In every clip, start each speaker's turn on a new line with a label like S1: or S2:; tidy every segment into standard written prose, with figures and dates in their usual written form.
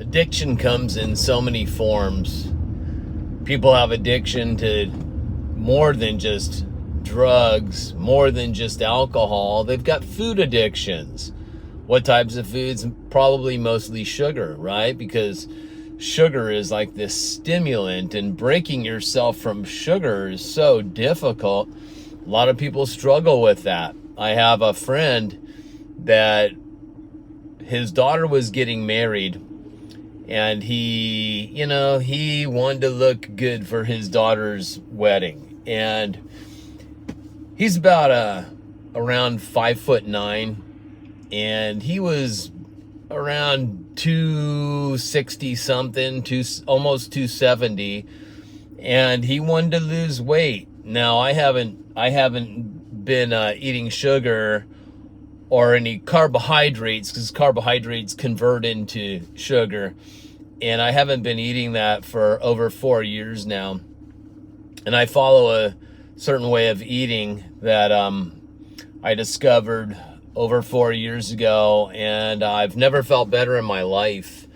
S1: Addiction comes in so many forms. People have addiction to more than just drugs, more than just alcohol. They've got food addictions. What types of foods? Probably mostly sugar, right? Because sugar is like this stimulant, and breaking yourself from sugar is so difficult. A lot of people struggle with that. I have a friend that his daughter was getting married, and he wanted to look good for his daughter's wedding. And he's about around 5'9", and he was around 260 something, almost 270, and he wanted to lose weight. Now I haven't been eating sugar or any carbohydrates, because carbohydrates convert into sugar, and I haven't been eating that for over 4 years now. And I follow a certain way of eating that I discovered over 4 years ago, and I've never felt better in my life.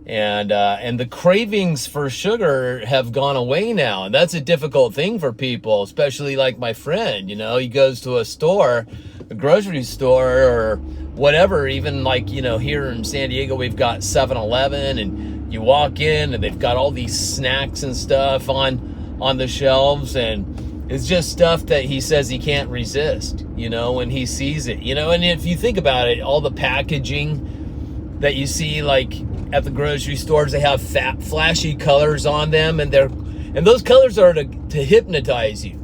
S1: And the cravings for sugar have gone away now, and that's a difficult thing for people, especially like my friend. He goes to a store, a grocery store or whatever, even like, here in San Diego, we've got 7-Eleven, and you walk in and they've got all these snacks and stuff on the shelves, and it's just stuff that he says he can't resist, when he sees it, and if you think about it, all the packaging that you see, like at the grocery stores, they have flashy colors on them, and those colors are to hypnotize you.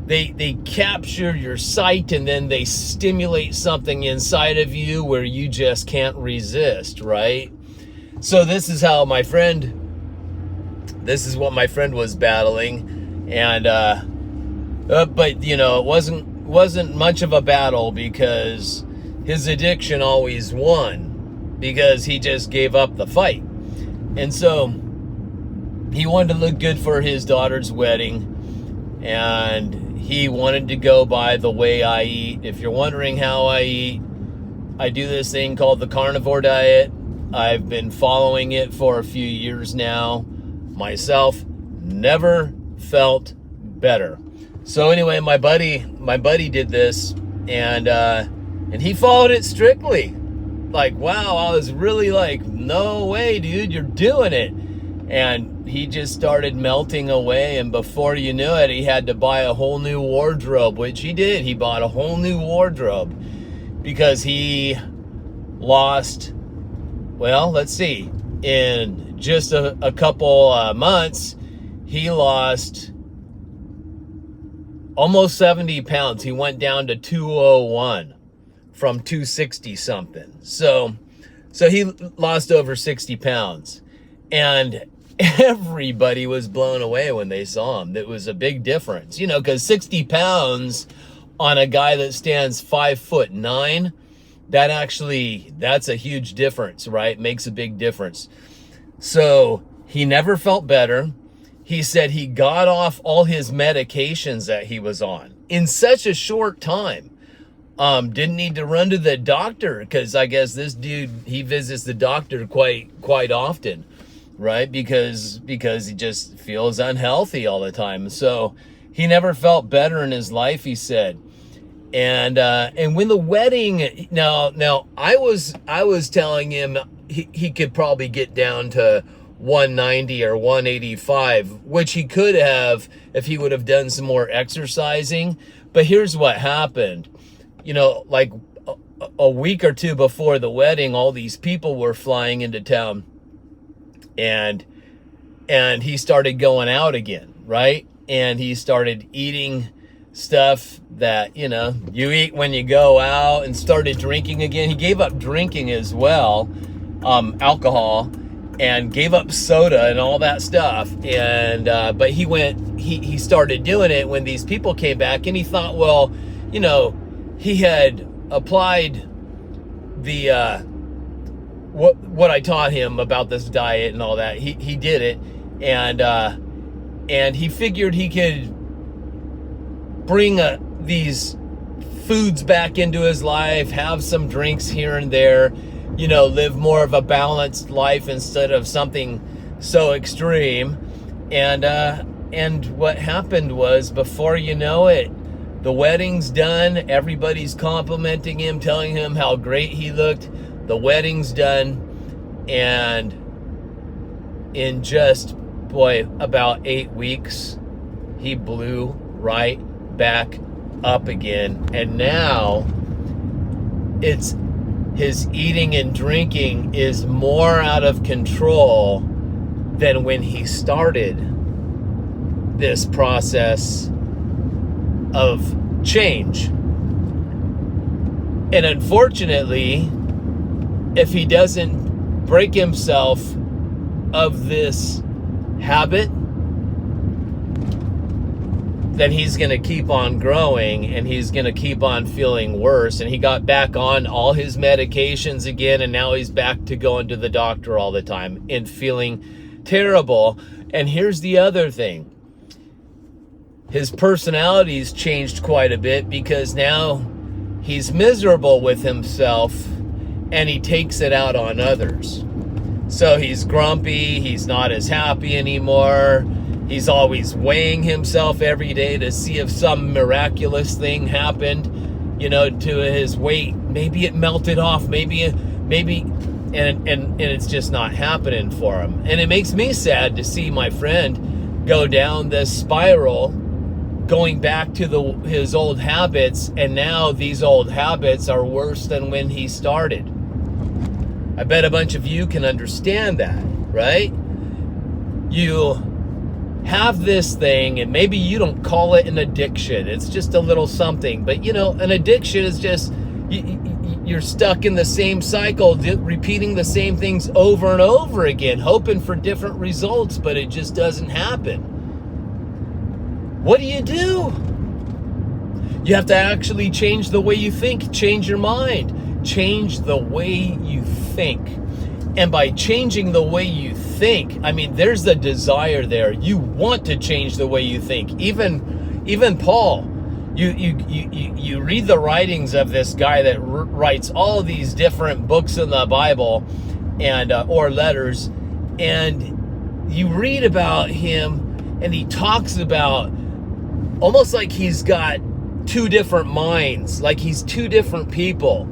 S1: They capture your sight, and then they stimulate something inside of you where you just can't resist, right? So this is what my friend was battling, and but it wasn't much of a battle, because his addiction always won, because he just gave up the fight. And so he wanted to look good for his daughter's wedding, and he wanted to go by the way I eat. If you're wondering how I eat, I do this thing called the carnivore diet. I've been following it for a few years now. Myself, never felt better. So anyway, my buddy did this, and he followed it strictly. Like, wow, I was really like, no way, dude, you're doing it. And he just started melting away, and before you knew it, he had to buy a whole new wardrobe, which he did. He bought a whole new wardrobe because he lost, well, let's see, in just a couple months, he lost almost 70 pounds. He went down to 201 from 260 something. So he lost over 60 pounds. And everybody was blown away when they saw him. It was a big difference, because 60 pounds on a guy that stands 5'9", that's a huge difference, right? Makes a big difference. So he never felt better. He said he got off all his medications that he was on in such a short time. Didn't need to run to the doctor, because I guess this dude, he visits the doctor quite often, right? Because he just feels unhealthy all the time. So he never felt better in his life, he said. And when the wedding, now I was telling him he could probably get down to 190 or 185, which he could have if he would have done some more exercising. But here's what happened. Like a week or two before the wedding, all these people were flying into town, and he started going out again, right? And he started eating stuff that, you eat when you go out, and started drinking again. He gave up drinking as well, alcohol, and gave up soda and all that stuff. And but he started doing it when these people came back, and he thought, well, he had applied the what I taught him about this diet and all that. He did it, and he figured he could bring these foods back into his life, have some drinks here and there, live more of a balanced life instead of something so extreme. And what happened was, before you know it, the wedding's done. Everybody's complimenting him, telling him how great he looked. The wedding's done. And in just, about 8 weeks, he blew right back up again. And now it's his eating and drinking is more out of control than when he started this process of change. And unfortunately, if he doesn't break himself of this habit, then he's going to keep on growing, and he's going to keep on feeling worse. And he got back on all his medications again, and now he's back to going to the doctor all the time and feeling terrible. And here's the other thing. His personality's changed quite a bit, because now he's miserable with himself and he takes it out on others. So he's grumpy, he's not as happy anymore. He's always weighing himself every day to see if some miraculous thing happened, to his weight. Maybe it melted off, maybe, and it's just not happening for him. And it makes me sad to see my friend go down this spiral, going back to his old habits, and now these old habits are worse than when he started. I bet a bunch of you can understand that, right? You have this thing, and maybe you don't call it an addiction. It's just a little something. But, an addiction is just, you're stuck in the same cycle, repeating the same things over and over again, hoping for different results, but it just doesn't happen. What do? You have to actually change the way you think, change your mind, change the way you think. And by changing the way you think, there's the desire there. You want to change the way you think. Even Paul, you read the writings of this guy that writes all these different books in the Bible and or letters, and you read about him, and he talks about almost like he's got two different minds, like he's two different people.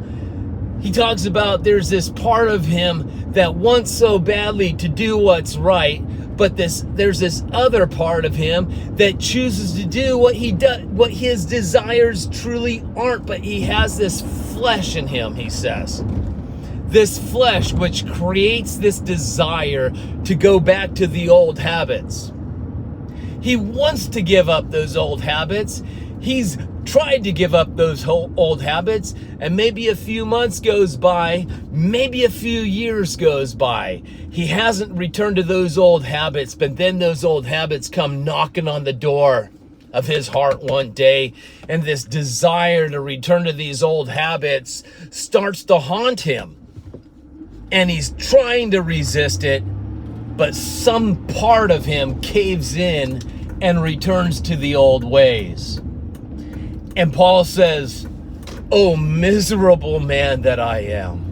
S1: He talks about there's this part of him that wants so badly to do what's right, but there's this other part of him that chooses to do what his desires truly aren't, but he has this flesh in him, he says. This flesh which creates this desire to go back to the old habits. He wants to give up those old habits. He's tried to give up those old habits, and maybe a few months goes by, maybe a few years goes by. He hasn't returned to those old habits, but then those old habits come knocking on the door of his heart one day, and this desire to return to these old habits starts to haunt him. And he's trying to resist it, but some part of him caves in and returns to the old ways. And Paul says, "Oh, miserable man that I am."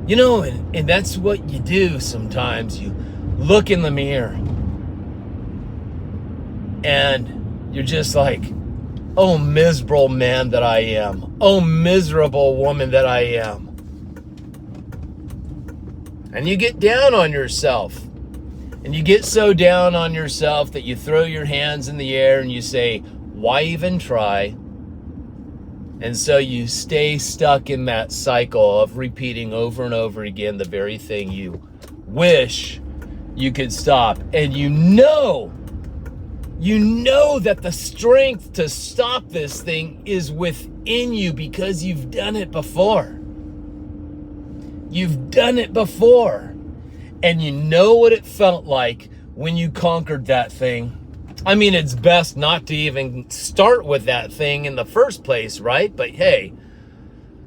S1: And that's what you do sometimes. You look in the mirror and you're just like, "Oh, miserable man that I am. Oh, miserable woman that I am." And you get down on yourself. And you get so down on yourself that you throw your hands in the air and you say, "Why even try?" And so you stay stuck in that cycle of repeating over and over again the very thing you wish you could stop. And you know that the strength to stop this thing is within you, because you've done it before. You've done it before. And you know what it felt like when you conquered that thing. It's best not to even start with that thing in the first place, right? But hey,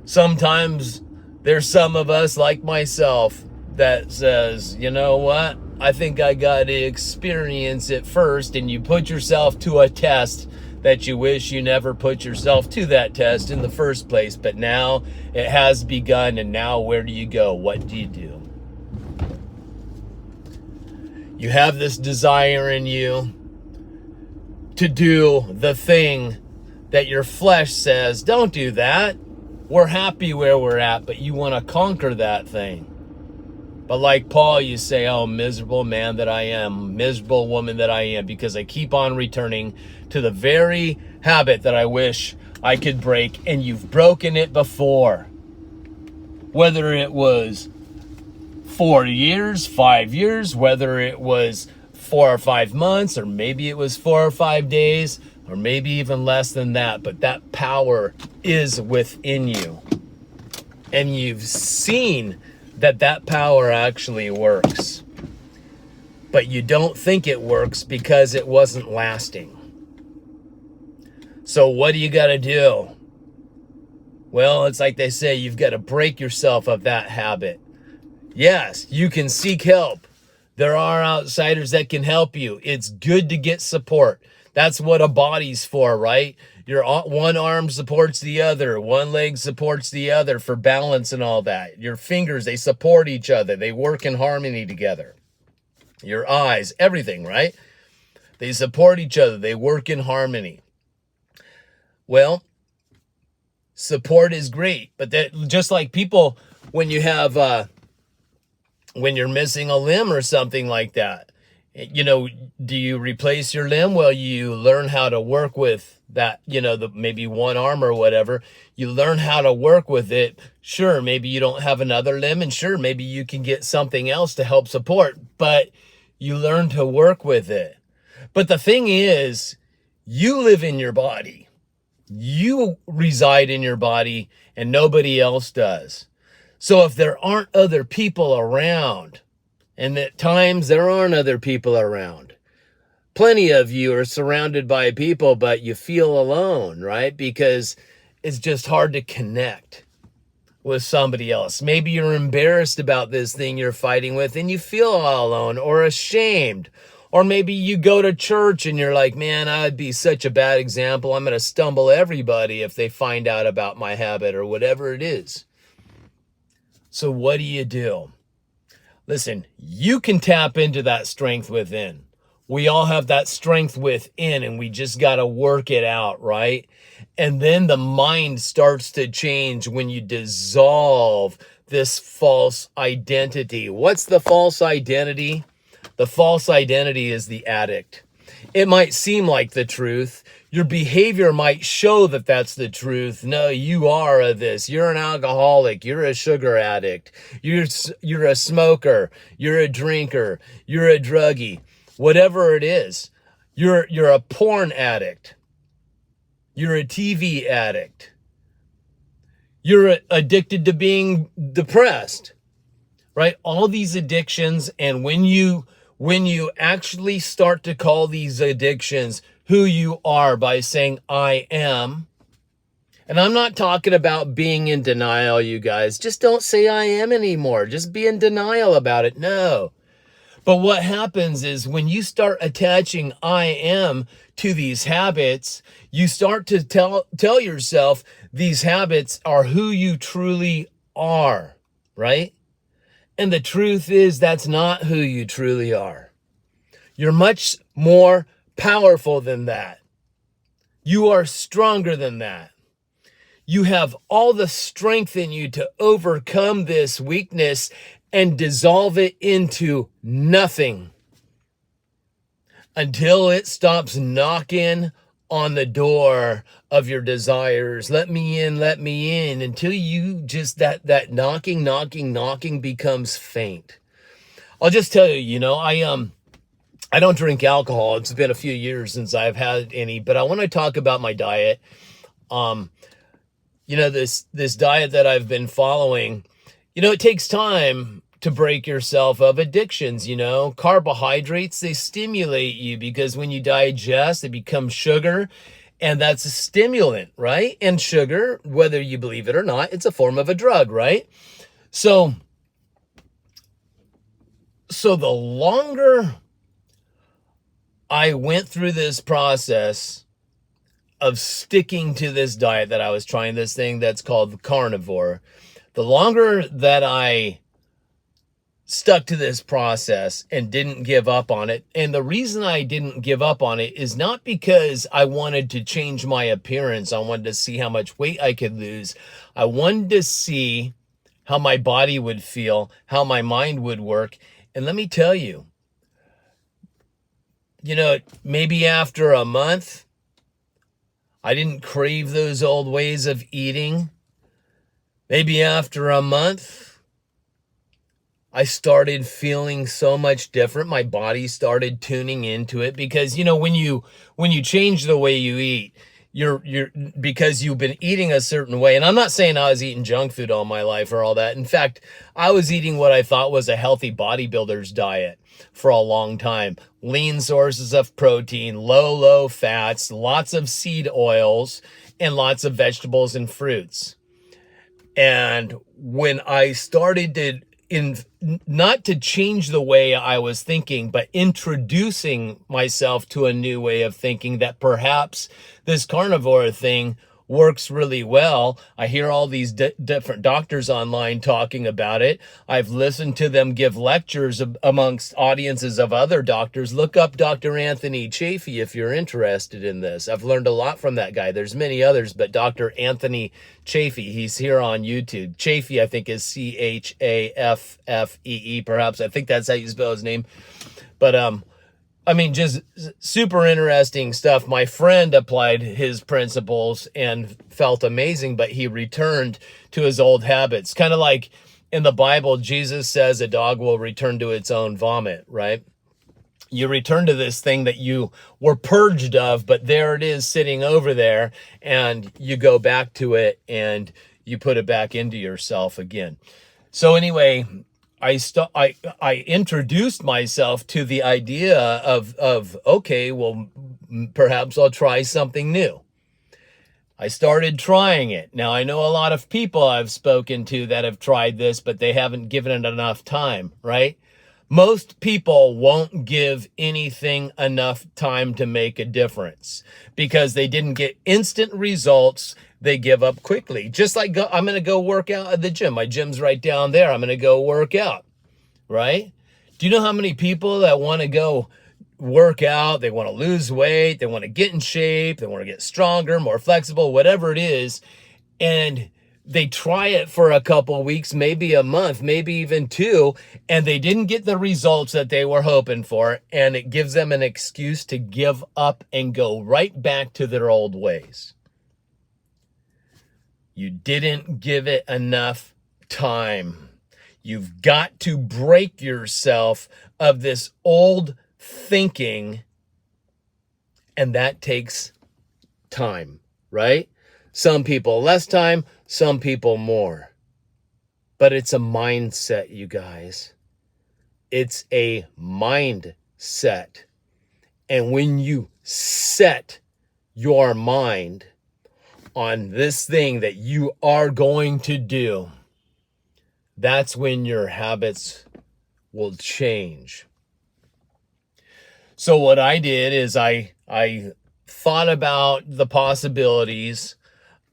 S1: sometimes there's some of us, like myself, that says, "You know what? I think I got to experience it first." And you put yourself to a test that you wish you never put yourself to that test in the first place, but now it has begun, and now where do you go? What do you do? You have this desire in you to do the thing that your flesh says, don't do that. We're happy where we're at, but you want to conquer that thing. But like Paul, you say, oh, miserable man that I am, miserable woman that I am, because I keep on returning to the very habit that I wish I could break, and you've broken it before. Whether it was 4 years, 5 years, whether it was 4 or 5 months, or maybe it was 4 or 5 days, or maybe even less than that, but that power is within you. And you've seen that power actually works. But you don't think it works because it wasn't lasting. So what do you got to do? Well, it's like they say, you've got to break yourself of that habit. Yes, you can seek help. There are outsiders that can help you. It's good to get support. That's what a body's for, right? Your one arm supports the other. One leg supports the other for balance and all that. Your fingers, they support each other. They work in harmony together. Your eyes, everything, right? They support each other. They work in harmony. Well, support is great, but that just like people, when you have, when you're missing a limb or something like that, you know, do you replace your limb? Well, you learn how to work with that, you know, maybe one arm or whatever. You learn how to work with it. Sure, maybe you don't have another limb, and sure, maybe you can get something else to help support, but you learn to work with it. But the thing is, you live in your body. You reside in your body, and nobody else does. So if there aren't other people around, and at times there aren't other people around, plenty of you are surrounded by people, but you feel alone, right? Because it's just hard to connect with somebody else. Maybe you're embarrassed about this thing you're fighting with and you feel all alone or ashamed. Or maybe you go to church and you're like, man, I'd be such a bad example. I'm going to stumble everybody if they find out about my habit or whatever it is. So what do? Listen, you can tap into that strength within. We all have that strength within, and we just got to work it out, right? And then the mind starts to change when you dissolve this false identity. What's the false identity? The false identity is the addict. It might seem like the truth. Your behavior might show that that's the truth. No, you are this. You're an alcoholic. You're a sugar addict. You're a smoker. You're a drinker. You're a druggie. Whatever it is, you're a porn addict. You're a TV addict. You're addicted to being depressed, right? All these addictions, and when you actually start to call these addictions who you are by saying, I am, and I'm not talking about being in denial, you guys. Just don't say I am anymore. Just be in denial about it. No. But what happens is when you start attaching I am to these habits, you start to tell yourself these habits are who you truly are, right? And the truth is that's not who you truly are. You're much more powerful than that. You are stronger than that. You have all the strength in you to overcome this weakness and dissolve it into nothing until it stops knocking on the door of your desires. Let me in, until you just, that knocking becomes faint. I'll just tell you, you know, I don't drink alcohol. It's been a few years since I've had any, but I want to talk about my diet. You know, this diet that I've been following, you know, it takes time to break yourself of addictions. You know, carbohydrates, they stimulate you because when you digest, it becomes sugar, and that's a stimulant, right? And sugar, whether you believe it or not, it's a form of a drug, right? So the longer I went through this process of sticking to this diet that I was trying, this thing that's called carnivore, the longer that I stuck to this process and didn't give up on it. And the reason I didn't give up on it is not because I wanted to change my appearance. I wanted to see how much weight I could lose. I wanted to see how my body would feel, how my mind would work. And let me tell you, maybe after a month, I didn't crave those old ways of eating. Maybe after a month, I started feeling so much different. My body started tuning into it because, when you change the way you eat, you're because you've been eating a certain way. And I'm not saying I was eating junk food all my life or all that. In fact, I was eating what I thought was a healthy bodybuilder's diet for a long time. Lean sources of protein, low fats, lots of seed oils, and lots of vegetables and fruits. And when I started to not to change the way I was thinking, but introducing myself to a new way of thinking, that perhaps this carnivore thing works really well. I hear all these different doctors online talking about it. I've listened to them give lectures amongst audiences of other doctors. Look up Dr. Anthony Chaffee if you're interested in this. I've learned a lot from that guy. There's many others, but Dr. Anthony Chaffee, he's here on YouTube. Chaffee, I think, is Chaffee, perhaps. I think that's how you spell his name. But just super interesting stuff. My friend applied his principles and felt amazing, but he returned to his old habits. Kind of like in the Bible, Jesus says a dog will return to its own vomit, right? You return to this thing that you were purged of, but there it is sitting over there, and you go back to it and you put it back into yourself again. So anyway, I introduced myself to the idea of okay, well, perhaps I'll try something new. I started trying it. Now, I know a lot of people I've spoken to that have tried this, but they haven't given it enough time, right? Most people won't give anything enough time to make a difference because they didn't get instant results. They give up quickly. Just like I'm going to go work out at the gym. My gym's right down there. I'm going to go work out, right? Do you know how many people that want to go work out, they want to lose weight, they want to get in shape, they want to get stronger, more flexible, whatever it is, and they try it for a couple of weeks, maybe a month, maybe even 2, and they didn't get the results that they were hoping for, and it gives them an excuse to give up and go right back to their old ways. You didn't give it enough time. You've got to break yourself of this old thinking, and that takes time, right? Some people less time, some people more. But it's a mindset, you guys. It's a mindset. And when you set your mind on this thing that you are going to do, that's when your habits will change. So what I did is I thought about the possibilities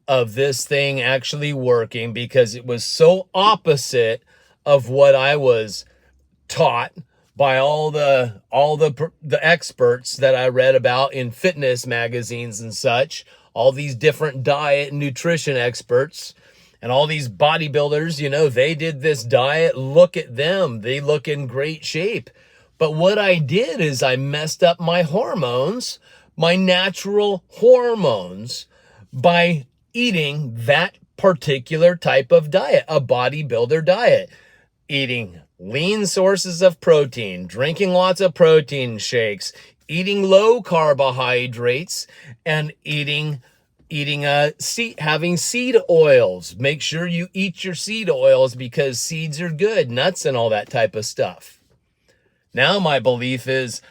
S1: of this thing actually working, because it was so opposite of what I was taught by all the experts that I read about in fitness magazines and such, all these different diet and nutrition experts and all these bodybuilders. They did this diet. Look at them. They look in great shape. But what I did is I messed up my hormones, my natural hormones, by eating that particular type of diet, a bodybuilder diet, eating lean sources of protein, drinking lots of protein shakes, eating low carbohydrates, and having seed oils. Make sure you eat your seed oils because seeds are good, nuts and all that type of stuff. Now my belief is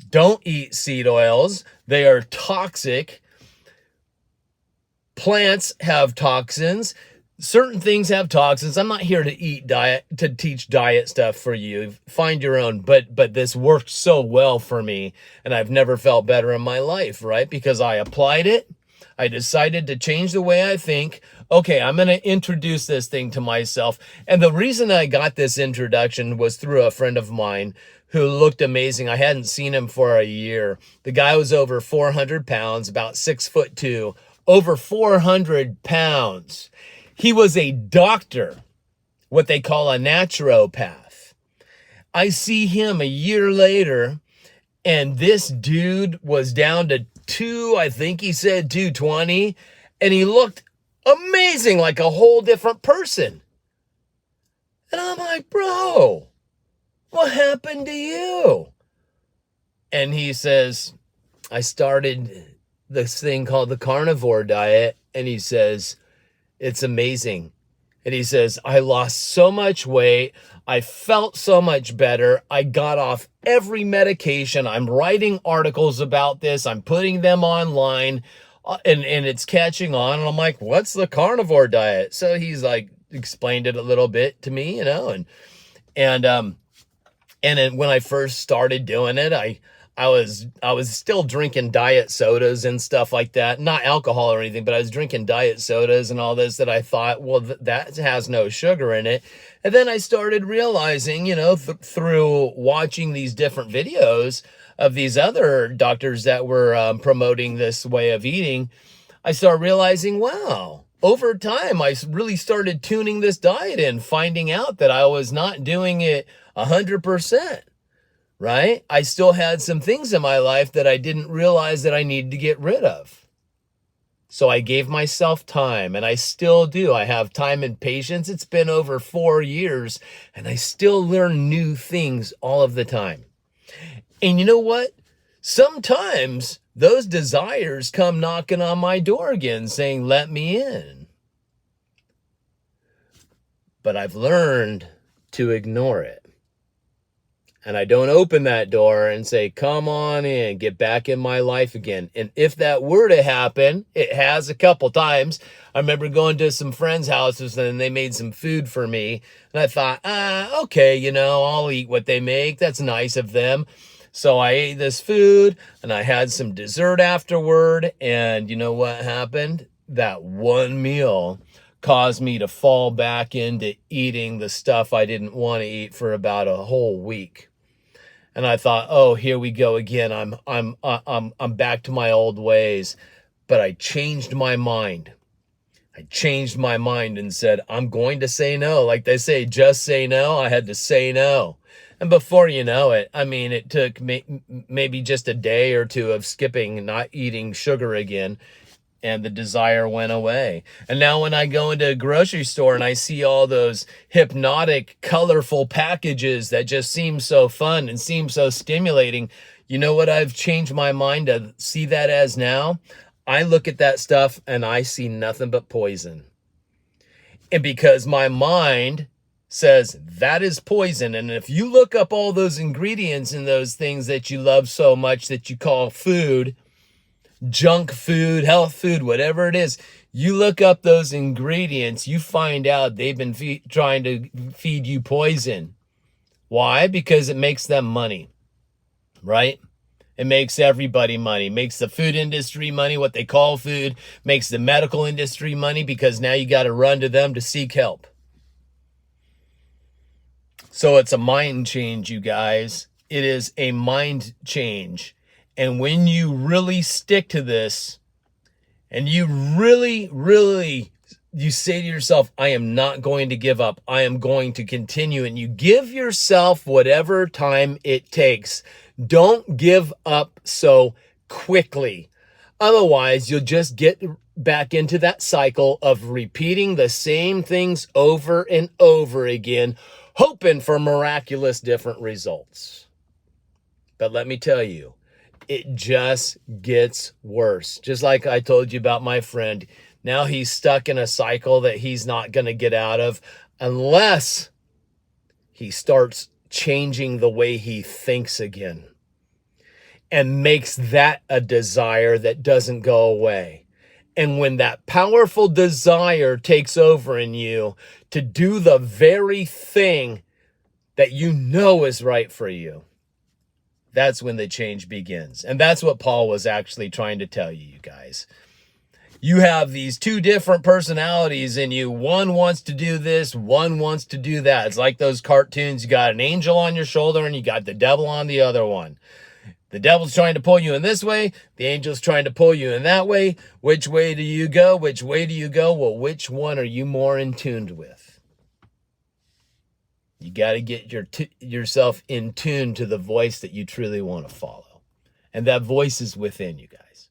S1: don't eat seed oils. They are toxic. Plants have toxins. Certain things have toxins. I'm not here to teach diet stuff for you. Find your own. But this worked so well for me, and I've never felt better in my life, right? Because I applied it. I decided to change the way I think. Okay, I'm going to introduce this thing to myself. And the reason I got this introduction was through a friend of mine who looked amazing. I hadn't seen him for a year. The guy was over 400 pounds, about 6'2", over 400 pounds. He was a doctor, what they call a naturopath. I see him a year later, and this dude was down to I think he said 220, and he looked amazing, like a whole different person. And I'm like, bro, what happened to you? And he says, I started this thing called the carnivore diet, and he says, it's amazing. And he says, I lost so much weight. I felt so much better. I got off every medication. I'm writing articles about this. I'm putting them online, and it's catching on. And I'm like, what's the carnivore diet? So he's like, explained it a little bit to me, and then when I first started doing it, I was still drinking diet sodas and stuff like that. Not alcohol or anything, but I was drinking diet sodas and all this that I thought, well, that has no sugar in it. And then I started realizing, through watching these different videos of these other doctors that were promoting this way of eating, I started realizing, wow, over time, I really started tuning this diet in, finding out that I was not doing it 100%. Right? I still had some things in my life that I didn't realize that I needed to get rid of. So I gave myself time, and I still do. I have time and patience. It's been over 4 years, and I still learn new things all of the time. And you know what? Sometimes those desires come knocking on my door again, saying, let me in. But I've learned to ignore it. And I don't open that door and say, come on in, get back in my life again. And if that were to happen, it has a couple times. I remember going to some friends' houses and they made some food for me. And I thought, okay, I'll eat what they make. That's nice of them. So I ate this food and I had some dessert afterward. And you know what happened? That one meal caused me to fall back into eating the stuff I didn't want to eat for about a whole week. And I thought, oh, here we go again. I'm back to my old ways. But I changed my mind. I changed my mind and said, I'm going to say no. Like they say, just say no. I had to say no. And before you know it, it took maybe just a day or two of skipping, not eating sugar again, and the desire went away. And now when I go into a grocery store and I see all those hypnotic, colorful packages that just seem so fun and seem so stimulating, you know what I've changed my mind to see that as now? I look at that stuff and I see nothing but poison. And because my mind says that is poison, and if you look up all those ingredients in those things that you love so much that you call food, junk food, health food, whatever it is, you look up those ingredients, you find out they've been trying to feed you poison. Why? Because it makes them money, right? It makes everybody money. Makes the food industry money, what they call food. Makes the medical industry money because now you got to run to them to seek help. So it's a mind change, you guys. It is a mind change. And when you really stick to this and you really, you say to yourself, I am not going to give up. I am going to continue. And you give yourself whatever time it takes. Don't give up so quickly. Otherwise, you'll just get back into that cycle of repeating the same things over and over again, hoping for miraculous different results. But let me tell you, it just gets worse. Just like I told you about my friend. Now he's stuck in a cycle that he's not going to get out of unless he starts changing the way he thinks again and makes that a desire that doesn't go away. And when that powerful desire takes over in you to do the very thing that you know is right for you, that's when the change begins. And that's what Paul was actually trying to tell you, you guys. You have these two different personalities in you. One wants to do this, one wants to do that. It's like those cartoons. You got an angel on your shoulder and you got the devil on the other one. The devil's trying to pull you in this way. The angel's trying to pull you in that way. Which way do you go? Which way do you go? Well, which one are you more in tune with? You got to get yourself in tune to the voice that you truly want to follow. And that voice is within you guys.